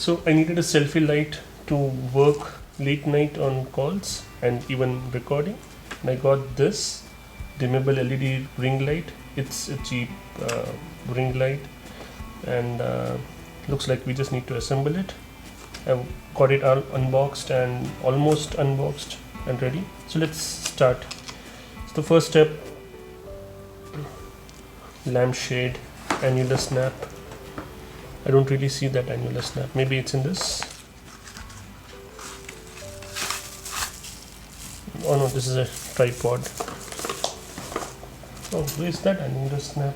So I needed a selfie light to work late night on calls and even recording. And I got this dimmable LED ring light. It's a cheap ring light, and looks like we just need to assemble it. I've got it all unboxed and almost unboxed and ready. So let's start. So the first step, lampshade, annular snap. I don't really see that annular snap. Maybe it's in this. Oh no, this is a tripod. Oh, where is that annular snap?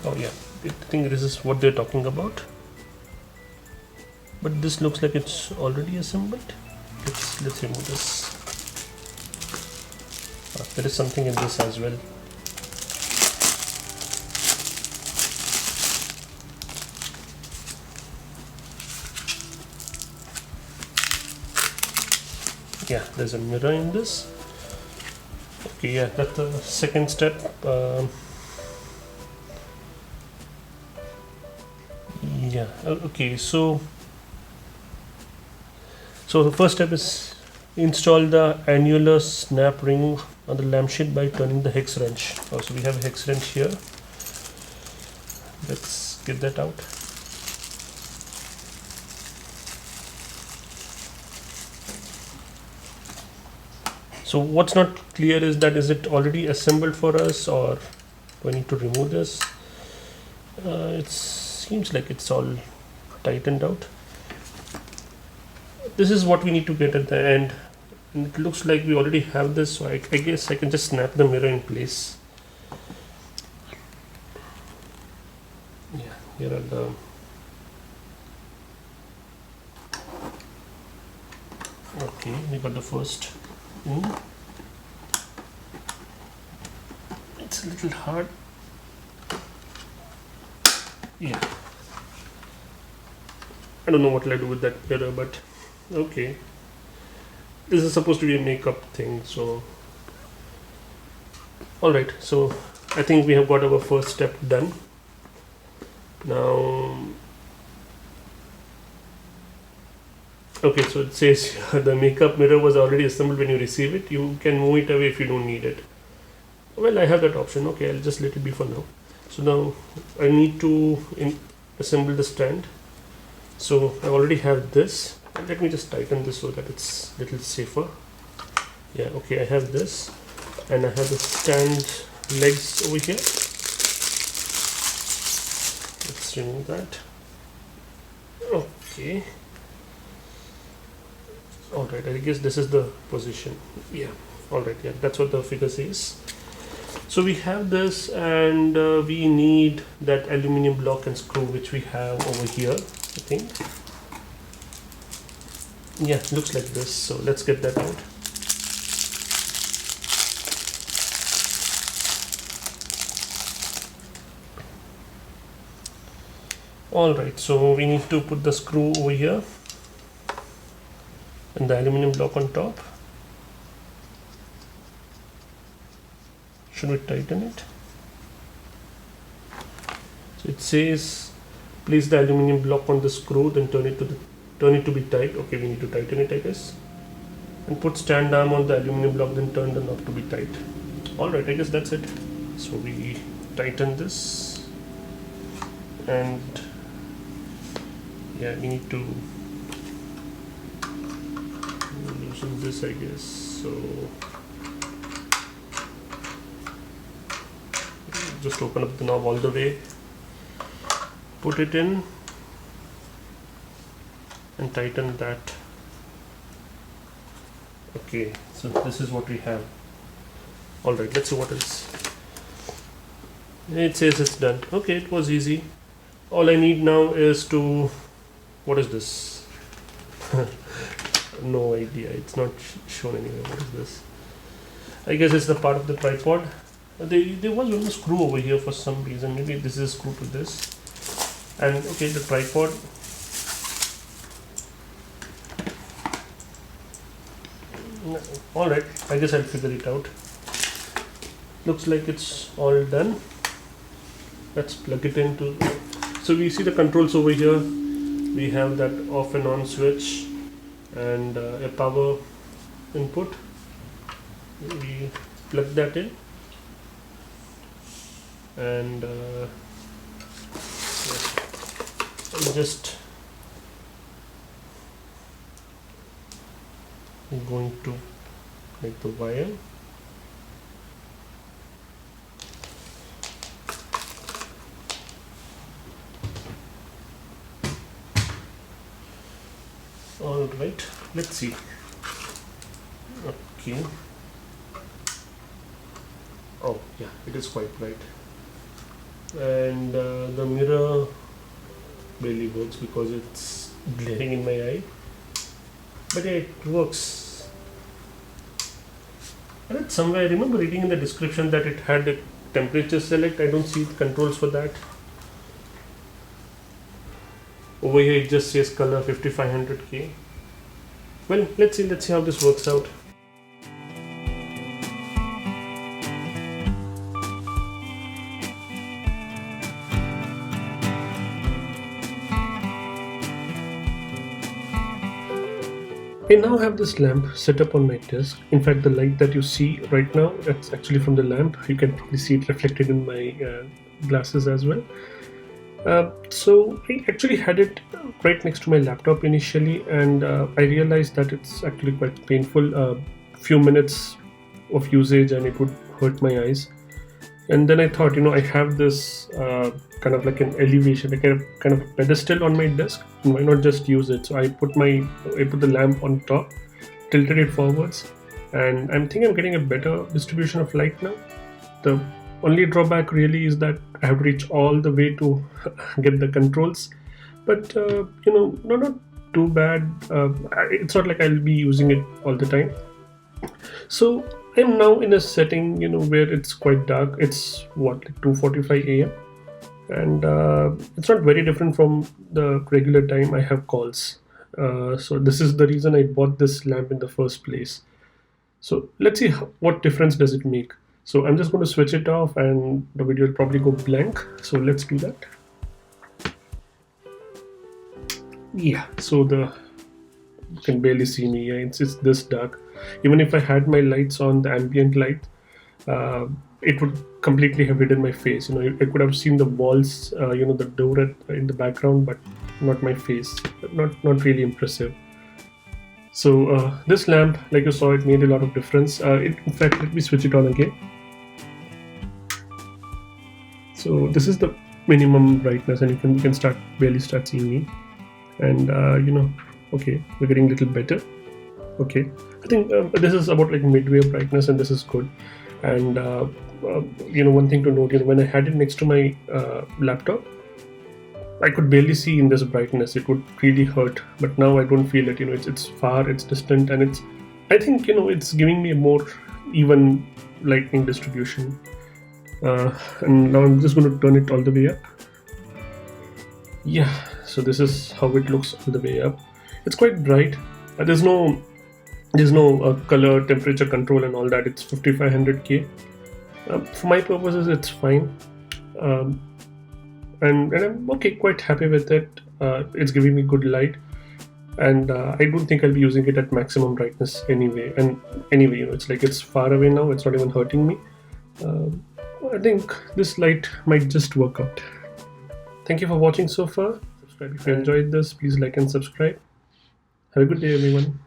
Oh yeah, I think this is what they're talking about. But this looks like it's already assembled. Let's remove this. There is something in this as well. Yeah, there's a mirror in this. Okay, yeah, that's the second step. Yeah, okay, so the first step is install the annular snap ring on the lampshade by turning the hex wrench. So we have a hex wrench here. Let's get that out. So what's not clear is that is it already assembled for us, or do I need to remove this? It seems like it's all tightened out. This is what we need to get at the end, and it looks like we already have this, so I guess I can just snap the mirror in place. Yeah, here are the okay, we got the first. It's a little hard. Yeah, I don't know what I'll do with that mirror, but okay. This is supposed to be a makeup thing, so alright, so I think we have got our first step done. Now okay, so it says the makeup mirror was already assembled when you receive it. You can move it away if you don't need it. Well, I have that option. Okay, I'll just let it be for now. So now I need to assemble the stand. So I already have this. Let me just tighten this so that it's a little safer. Yeah, okay, I have this, and I have the stand legs over here. Let's remove that. Okay. Alright, I guess this is the position. Yeah, alright, yeah, that's what the figure says. So we have this, and we need that aluminum block and screw, which we have over here, I think. Yeah, looks like this. So let's get that out. Alright, so we need to put the screw over here and the aluminum block on top. Should we tighten it? So it says place the aluminum block on the screw, then turn it to be tight. Okay, we need to tighten it, I guess. And put stand arm on the aluminum block, then turn the knob to be tight. Alright, I guess that's it. So we tighten this, and yeah, we need to loosen this, I guess. So just open up the knob all the way, put it in, and tighten that. Okay, so this is what we have. Alright, let's see what else. It says it's done. Okay, it was easy. All I need now is to, what is this? No idea, it's not shown anywhere. What is this? I guess it's the part of the tripod. There was one screw over here for some reason. Maybe this is a screw to this. And okay, the tripod. Alright, I guess I'll figure it out. Looks like it's all done. let's plug it into. So we see the controls over here. We have that off and on switch and a power input. We plug that in and I'm just going to make the wire. All right, let's see. Okay. Oh yeah, it is quite bright, and the mirror barely works because it's glaring in my eye, but yeah, it works. I read somewhere, I remember reading in the description that it had a temperature select. I don't see the controls for that. Over here it just says color 5500K. Well, let's see how this works out. I now have this lamp set up on my desk. In fact, the light that you see right now, that's actually from the lamp. You can probably see it reflected in my glasses as well. So I actually had it right next to my laptop initially, and I realized that it's actually quite painful. Few minutes of usage and it would hurt my eyes. And then I thought, I have this kind of like an elevation, like a kind of a pedestal on my desk. Why not just use it? So I put the lamp on top, tilted it forwards, and I'm thinking I'm getting a better distribution of light now. The only drawback really is that I have to reach all the way to get the controls, but not too bad. It's not like I'll be using it all the time. So I'm now in a setting where it's quite dark. It's like 2:45 a.m. and it's not very different from the regular time I have calls. So this is the reason I bought this lamp in the first place. So let's see what difference does it make. So I'm just going to switch it off and the video will probably go blank. So let's do that. Yeah, so you can barely see me. Yeah, it's this dark. Even if I had my lights on, the ambient light, it would completely have hidden my face. I could have seen the walls, the door in the background, but not my face. Not really impressive. So this lamp, like you saw, it made a lot of difference. In fact, let me switch it on again. So this is the minimum brightness, and you can barely start seeing me. And okay, we're getting a little better. Okay, I think this is about like midway brightness, and this is good. And one thing to note, when I had it next to my laptop, I could barely see in this brightness. It would really hurt, but now I don't feel it. It's far, it's distant, and I think it's giving me a more even lightning distribution. And now I'm just going to turn it all the way up. Yeah, so this is how it looks all the way up. It's quite bright. There's no color, temperature control and all that. It's 5500K. For my purposes, it's fine. And I'm quite happy with it. It's giving me good light, and I don't think I'll be using it at maximum brightness anyway. And anyway, it's far away now. It's not even hurting me. I think this light might just work out. Thank you for watching so far. Subscribe if you enjoyed this. Please like and subscribe. Have a good day, everyone.